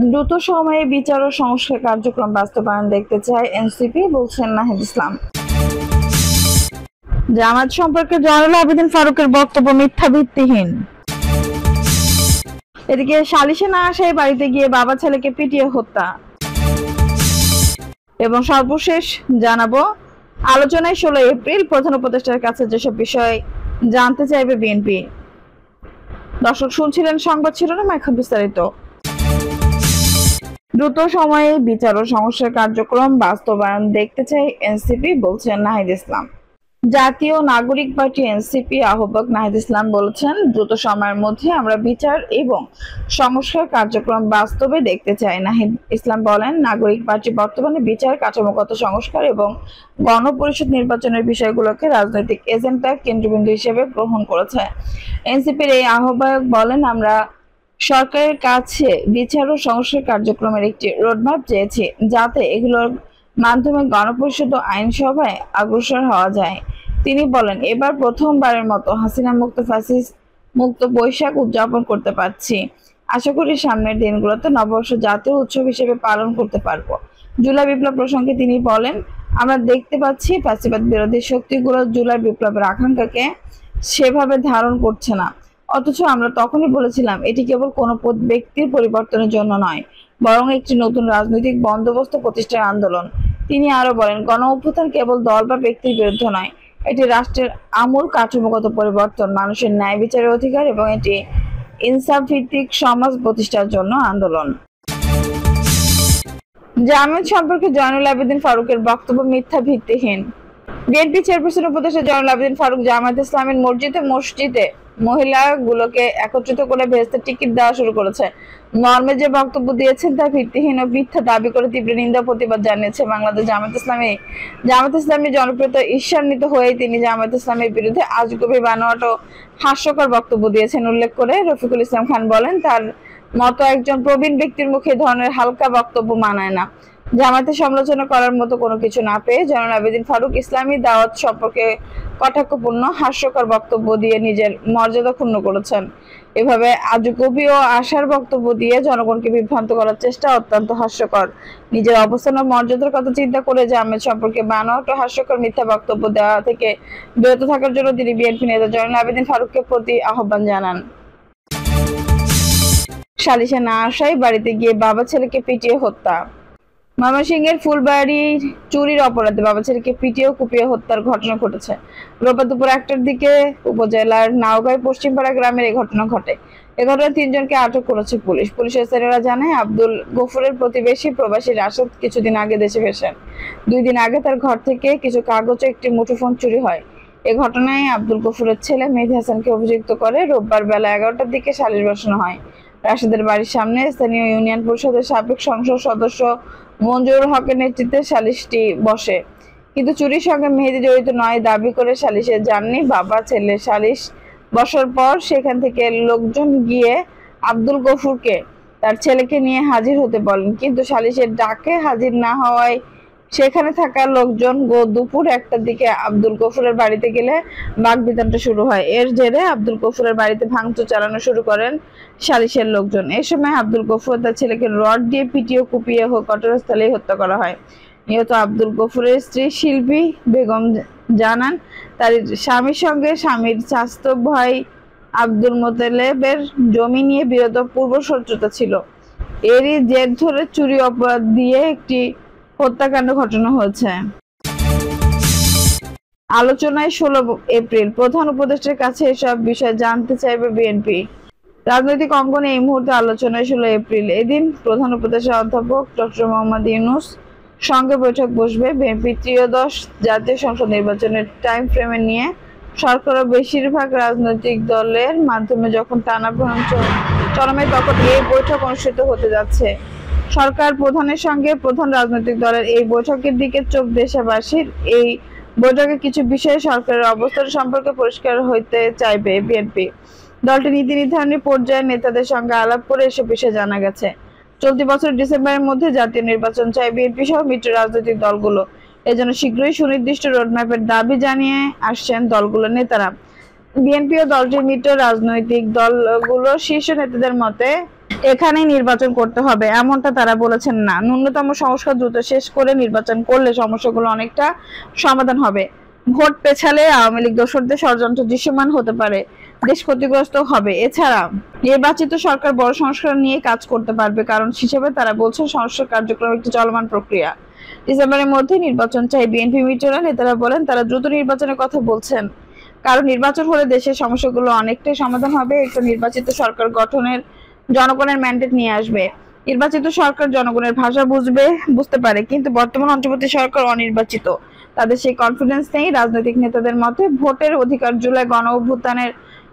দ্রুত সময়ে বিচার ও সংস্কার কার্যক্রম বাস্তবায়ন দেখতে চায় এনসিপি, বলছেন নাহিদ ইসলাম। জামায়াত সম্পর্কে জয়নুল আবেদিন ফারুকের বক্তব্য মিথ্যা ভিত্তিহীন। এদিকে সালিশে না আসায় বাড়িতে গিয়ে বাবা ছেলেকে পিটিয়ে হত্যা। এবং সর্বশেষ জানাবো, আলোচনায় 16 এপ্রিল প্রধান উপদেষ্টার কাছে যেসব বিষয় জানতে চাইবে বিএনপি। দর্শক শুনছিলেন সংবাদ শিরোনাম, এখন বিস্তারিত। দ্রুত সময়ে বিচার ও সংস্কার কার্যক্রম বাস্তবায়ন দেখতে চাই এনসিপি, বলছেন নাহিদ ইসলাম। জাতীয় নাগরিক পার্টি এনসিপি আহ্বায়ক নাহিদ ইসলাম বলেছেন, দ্রুত সময়ের মধ্যে আমরা বিচার এবং সংস্কার কার্যক্রম বাস্তবে দেখতে চাই। নাহিদ ইসলাম বলেন, নাগরিক পার্টি বর্তমানে বিচার, কাঠামোগত সংস্কার এবং গণপরিষদ নির্বাচনের বিষয়গুলোকে রাজনৈতিক এজেন্ডার কেন্দ্রবিন্দু হিসেবে গ্রহণ করেছে। এনসিপির এই আহ্বায়ক বলেন, আমরা সরকারের কাছে বিচার ও সংস্কার কার্যক্রমের একটি রোডম্যাপ চেয়েছি, যাতে এগুলোর মাধ্যমে গণপরিষদ ও আইনসভায় অগ্রসর হওয়া যায়। তিনি বলেন, এবার প্রথমবারের মতো হাসিনা মুক্ত ফ্যাসিস্ট মুক্ত বৈশাখ উদযাপন করতে পারছি। আশা করি সামনের দিনগুলোতে নববর্ষ জাতীয় উৎসব হিসেবে পালন করতে পারবো। জুলাই বিপ্লব প্রসঙ্গে তিনি বলেন, আমরা দেখতে পাচ্ছি ফ্যাসিবাদ বিরোধী শক্তিগুলো জুলাই বিপ্লবের আকাঙ্ক্ষাকে সেভাবে ধারণ করছে না। অথচ আমরা তখনই বলেছিলাম, এটি কেবল কোনো ব্যক্তির পরিবর্তনের জন্য নয়, বরং একটি নতুন রাজনৈতিক বন্দোবস্ত প্রতিষ্ঠার আন্দোলন। তিনি আরো বলেন, গণ অভ্যুত্থান কেবল দল বা ব্যক্তির বিরুদ্ধে নয়, এটি রাষ্ট্রের আমূল কাঠামোগত পরিবর্তন, মানুষের ন্যায় বিচারের অধিকার এবং এটি ইনসাফ ভিত্তিক সমাজ প্রতিষ্ঠার জন্য আন্দোলন। জামায়াত সম্পর্কে জয়নুল আবেদিন ফারুকের বক্তব্য মিথ্যা ভিত্তিহীন। বিএনপি চেয়ারপারসন উপদেষ্টা জয়নুল আবেদিন ফারুক জামায়াত ইসলামীর মসজিদে মহিলাগুলোকে একত্রিত করে ভেস্তে টিকিট দেওয়া শুরু করেছে মর্মে যে বক্তব্য দিয়েছেন তা ভিত্তিহীন ও মিথ্যা দাবি করে তীব্র নিন্দা প্রতিবাদ জানিয়েছে বাংলাদেশ জামায়াত ইসলামী জনপ্রিয়তা ঈর্ষান্বিত হয়ে তিনি জামায়াত ইসলামের বিরুদ্ধে আজগুবি বানোয়াট ও হাস্যকর বক্তব্য দিয়েছেন উল্লেখ করে রফিকুল ইসলাম খান বলেন, তার মতো একজন প্রবীণ ব্যক্তির মুখে ধরনের হালকা বক্তব্য মানায় না। জামায়াতের সমালোচনা করার মতো কোনো কিছু না পেয়ে জয়নুল আবেদিন ফারুক ইসলামী দাওয়াত সম্পর্কে কটাক্ষপূর্ণ হাস্যকর বক্তব্য দিয়ে নিজের মর্যাদা ক্ষুণ্ণ করেছেন। এভাবে আজগুবি ও আশার বক্তব্য দিয়ে জনগণকে বিভ্রান্ত করার চেষ্টা অত্যন্ত হাস্যকর। নিজের অবস্থান ও মর্যাদার কথা চিন্তা করে জামায়াত সম্পর্কে বানোয়াট ও হাস্যকর মিথ্যা বক্তব্য দেওয়া থেকে বিরত থাকার জন্য তিনি বিএনপি নেতা জয়নুল আবেদিন ফারুককে প্রতি আহ্বান জানান। সালিশে না আসায় বাড়িতে গিয়ে বাবা ছেলেকে পিটিয়ে হত্যা। ময়মনসিংহের ফুলবাড়ির চুরির অপরাধে বাবা ছেলেকে পিটিয়ে ও কুপিয়ে হত্যার ঘটনা ঘটেছে। রোববার দুপুর 1টার দিকে উপজেলার নাওগাঁয় পশ্চিমপাড়া গ্রামের এই ঘটনা ঘটে। এ ঘটনায় 3 জনকে আটক করেছে পুলিশ। পুলিশের স্থানীয়রা জানায়, আব্দুল গফুরের প্রতিবেশী প্রবাসী রাশেদ কিছুদিন আগে দেশে ফেরেন। 2 দিন আগে তার ঘর থেকে কিছু কাগজ ও একটি মুঠোফোন চুরি হয়। এ ঘটনায় আব্দুল গফুরের ছেলে মেহেদী হাসানকে অভিযুক্ত করে রোববার বেলা 11টার দিকে সালিশ বসানো হয়। রাশেদের বাড়ির সামনে স্থানীয় ইউনিয়ন পরিষদের সাবেক সংসদ সদস্য মঞ্জুরুল হকের নেতৃত্বে সালিশটি বসে, কিন্তু চুরির সঙ্গে মেহেদী জড়িত নয় দাবি করে সালিশে যাননি বাবা ছেলে। সালিশ বসার পর সেখান থেকে লোকজন গিয়ে আব্দুল গফুরকে তার ছেলেকে নিয়ে হাজির হতে বলেন, কিন্তু সালিশের ডাকে হাজির না হওয়ায় সেখানে থাকা লোকজন দুপুর 1টার দিকে আব্দুল গফুরের বাড়িতে গেলে বাকবিতণ্ডা শুরু হয়। এর জেরে আব্দুল গফুরের বাড়িতে ভাঙচুর চালানো শুরু করেন সালিশের লোকজন। এ সময় আব্দুল গফুর তার ছেলেকে রড দিয়ে পিটিয়ে কুপিয়ে ঘটনাস্থলে হত্যা করা হয়। নিহত আব্দুল গফুরের স্ত্রী শিল্পী বেগম জানান, তার স্বামীর সঙ্গে স্বামীর চাচাতো ভাই আব্দুল মোতালেবের জমি নিয়ে বিরোধ পূর্ব শত্রুতা ছিল। এরই জের ধরে চুরি অপরাধ দিয়ে একটি হত্যাকাণ্ড ঘটনা হয়েছে। আলোচনায় 16 এপ্রিল প্রধান উপদেষ্টার কাছে এসব বিষয় জানতে চাইবে বিএনপি। রাজনৈতিক অঙ্গনে এই মুহূর্তে আলোচনায় 16 এপ্রিল। এদিন প্রধান উপদেষ্টা অধ্যাপক ডক্টর মোহাম্মদ ইউনূস সঙ্গে বৈঠক বসবে। বিএনপি ত্রয়োদশ জাতীয় সংসদ নির্বাচনের টাইম ফ্রেমে নিয়ে সরকার ও বেশিরভাগ রাজনৈতিক দলের মাধ্যমে যখন টানাপোড়েন চরমে, তখন এই বৈঠক অনুষ্ঠিত হতে যাচ্ছে। সরকার প্রধানের সঙ্গে প্রধান রাজনৈতিক দলের এই বৈঠকের দিকে চোখ দেশবাসীর। এই বৈঠকে কিছু বিষয়ে সরকারের অবস্থান সম্পর্কে পরিষ্কার হইতে চাইবে বিএনপি। দলটি নীতি নির্ধারণী পর্যায়ে নেতাদের সঙ্গে আলাপ করে এসব বিষয়ে জানা গেছে। চলতি বছর ডিসেম্বরের মধ্যে জাতীয় নির্বাচন চায় বিএনপি সহ মিত্র রাজনৈতিক দলগুলো। এজন্য শীঘ্রই সুনির্দিষ্ট রোডম্যাপের দাবি জানিয়ে আসছেন দলগুলোর নেতারা। বিএনপি ও দলটির মিত্র রাজনৈতিক দলগুলোর শীর্ষ নেতাদের মতে এখানেই নির্বাচন করতে হবে এমনটা তারা বলেছেন না। ন্যূনতম সংস্কার দ্রুত শেষ করে নির্বাচন করলে সমস্যাগুলো অনেকটা সমাধান হবে। ভোট পেছালে আওয়ামী লীগ দোসরদের ষড়যন্ত্র দৃশ্যমান হতে পারে, দেশ ক্ষতিগ্রস্ত হবে। এছাড়া নির্বাচিত সরকার বড় সংস্কার নিয়ে কাজ করতে পারবে, কারণ হিসেবে তারা বলছেন সংস্কার কার্যক্রম একটি চলমান প্রক্রিয়া। ডিসেম্বরের মধ্যে নির্বাচন চাই বিএনপি মিত্ররা। নেতারা বলেন তারা দ্রুত নির্বাচনের কথা বলছেন, কারণ নির্বাচন হলে দেশের সমস্যাগুলো অনেকটাই সমাধান হবে। একটা নির্বাচিত সরকার গঠনের জনগণের ম্যান্ডেট নিয়ে আসবে। নির্বাচিত সরকার জনগণের ভাষা বুঝতে পারে, কিন্তু বর্তমান অন্তর্বর্তী সরকার অনির্বাচিত, তাদের সেই কনফিডেন্স নেই। রাজনৈতিক নেতাদের মতে ভোটের অধিকার জুলাই গণ অভ্যুত্থানের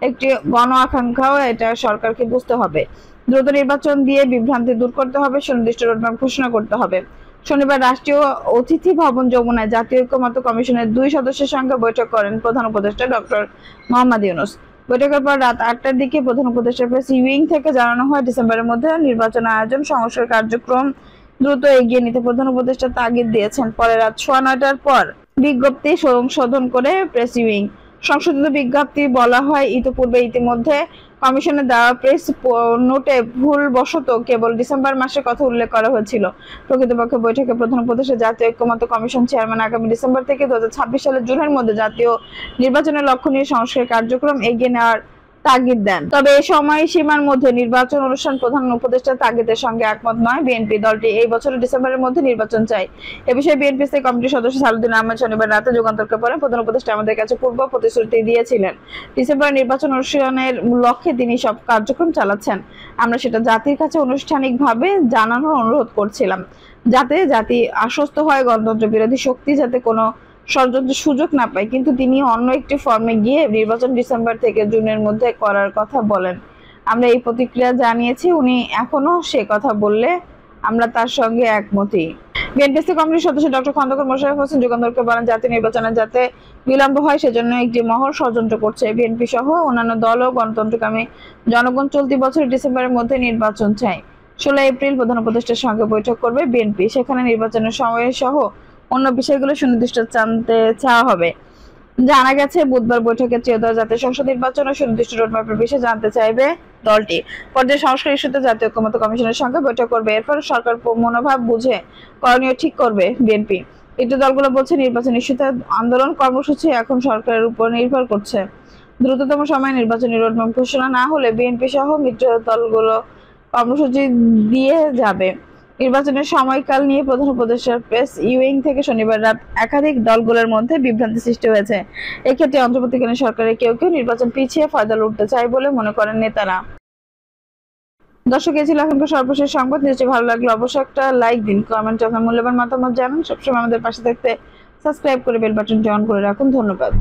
একটি গণ আকাঙ্ক্ষাও, এটা সরকারকে বুঝতে হবে। দ্রুত নির্বাচন দিয়ে বিভ্রান্তি দূর করতে হবে, সুনির্দিষ্ট রোডম্যাপ ঘোষণা করতে হবে। শনিবার রাষ্ট্রীয় অতিথি ভবন যমুনায় জাতীয় ঐক্যমত্য কমিশনের 2 সদস্যের সঙ্গে বৈঠক করেন প্রধান উপদেষ্টা ডক্টর মোহাম্মদ ইউনূস। বৈঠকের পর রাত 8টার দিকে প্রধান উপদেষ্টার প্রেস উইং থেকে জানানো হয়, ডিসেম্বরের মধ্যে নির্বাচন আয়োজন সংস্কার কার্যক্রম দ্রুত এগিয়ে নিতে প্রধান উপদেষ্টা তাগিদ দিয়েছেন। পরে রাত 9:15টার পর বিজ্ঞপ্তি সংশোধন করে প্রেস উইং। সংশোধিত বিজ্ঞপ্তি বলা হয়, ইতিমধ্যে কমিশনের দেওয়া প্রেস নোটে ভুলবশত কেবল ডিসেম্বর মাসের কথা উল্লেখ করা হয়েছিল। প্রকৃতপক্ষে বৈঠকে প্রধান উপদেষ্টা জাতীয় ঐক্যমত্য কমিশন চেয়ারম্যান আগামী ডিসেম্বর থেকে 2026 সালের জুনের মধ্যে জাতীয় নির্বাচনের লক্ষ্য নিয়ে সংস্কার কার্যক্রম এগিয়ে নেওয়ার তাগিদ দেন। তবে এই সময়সীমার মধ্যে নির্বাচন অনুষ্ঠান প্রধান উপদেষ্টার তাগিদের সঙ্গে একমত নয় বিএনপি। দলটি এই বছরের ডিসেম্বরের মধ্যে নির্বাচন চায়। এ বিষয়ে বিএনপি স্থায়ী কমিটির সদস্য সালাউদ্দিন আহমেদ শনিবার রাতে যুগান্তরকে বলেন, প্রধান উপদেষ্টা আমাদের কাছে পূর্ব প্রতিশ্রুতি দিয়েছিলেন, ডিসেম্বরে নির্বাচন অনুষ্ঠানের লক্ষ্যে তিনি সব কার্যক্রম চালাচ্ছেন। আমরা সেটা জাতির কাছে আনুষ্ঠানিকভাবে জানানোর অনুরোধ করছিলাম, যাতে জাতি আশ্বস্ত হয়, গণতন্ত্র বিরোধী শক্তি যাতে কোনো ষড়যন্ত্রের সুযোগ না পায়। কিন্তু তিনি অন্য একটি ফর্মে গিয়ে নির্বাচন ডিসেম্বর থেকে জুনের মধ্যে করার কথা বলেন। আমরা এই প্রতিক্রিয়া জানিয়েছি, উনি এখনো সে কথা বললে আমরা তার সঙ্গে একমতই। বিএনপি কমিটির সদস্য ডক্টর খন্দকার মোশাররফ হোসেন যুগান্তরকে বলেন, জাতীয় নির্বাচনে যাতে বিলম্ব হয় সেজন্য একটি মহল ষড়যন্ত্র করছে। বিএনপি সহ অন্যান্য দল ও গণতন্ত্রকামী জনগণ চলতি বছরের ডিসেম্বরের মধ্যে নির্বাচন চায়। 16 এপ্রিল প্রধান উপদেষ্টার সঙ্গে বৈঠক করবে বিএনপি। সেখানে নির্বাচনের সময় সহ অন্য বিষয়গুলো সুনির্দিষ্ট জানতে চাওয়া হবে। জানা গেছে, বুধবার বৈঠকে ত্রয়োদশ জাতীয় সংসদ নির্বাচন ও সুনির্দিষ্ট রোডম্যাপের বিষয়ে জানতে চাইবে দলটি। পর্যায়ে সংস্কার ইস্যুতে জাতীয় ঐক্যমত্য কমিশনের সঙ্গে বৈঠক করবে। এরপর সরকার মনোভাব বুঝে করণীয় ঠিক করবে বিএনপি। একটু দলগুলো বলছে, নির্বাচন ইস্যুতে আন্দোলন কর্মসূচি এখন সরকারের উপর নির্ভর করছে। দ্রুততম সময়ে নির্বাচনী রোডম্যাপ ঘোষণা না হলে বিএনপি সহ মিত্র দলগুলো কর্মসূচি দিয়ে যাবে। নির্বাচনের সময়কাল নিয়ে প্রধান উপদেষ্টার প্রেস উইং থেকে শনিবার রাত একাধিক দলগুলোর মধ্যে বিভ্রান্তি সৃষ্টি হয়েছে। এক্ষেত্রে অন্তর্বর্তীকালীন সরকারের কেউ কেউ নির্বাচন পিছিয়ে ফয়দা লুটতে চায় বলে মনে করেন নেতারা। দর্শক, এই ছিল এখনকার সর্বশেষ সংবাদ। নিশ্চয়ই ভালো লাগলো অবশ্যই একটা লাইক দিন, কমেন্টে আপনার মূল্যবান মতামত জানান। সবসময় আমাদের পাশে থাকতে সাবস্ক্রাইব করে বেল বাটনটি অন করে রাখুন। ধন্যবাদ।